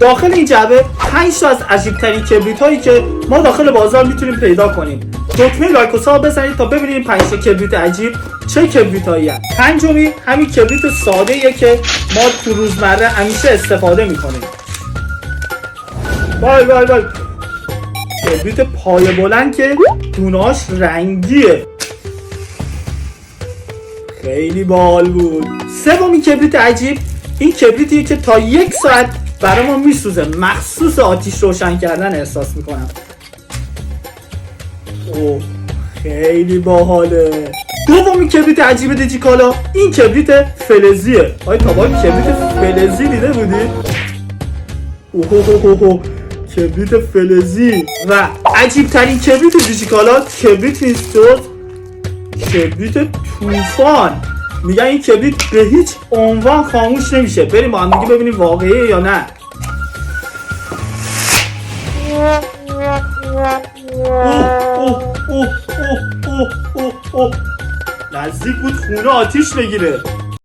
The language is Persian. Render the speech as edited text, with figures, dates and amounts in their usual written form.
داخل این جعبه 5 تا از عجیب ترین کبریت هایی که ما داخل بازار میتونیم پیدا کنیم. دکمه لایک و ساب بزنید تا ببینیم 5 تا کبریت عجیب چه کبریت هایی هست. پنجمی همین کبریت ساده ایه که ما تو روزمره همیشه استفاده میکنیم. وای کبریت پای بلند که دوناش رنگیه، خیلی باحال بود. سومین کبریت عجیب این کبریتیه که تا 1 ساعت برای ما میسوزه، مخصوص آتیش روشن کردن احساس میکنم. اوه خیلی باحاله. دومین کبریت عجیب دیجیکالا این کبریت فلزیه. آیا تا باید کبریت فلزی دیده بودی؟ اوه کبریت فلزی. و عجیب ترین کبریت دیجیکالا کبریت نیست، کبریت طوفان. میگن این کبریت به هیچ عنوان خاموش نمیشه. بریم با هم دیگه ببینیم واقعیه یا نه. نزدیک بود خونه آتیش بگیره.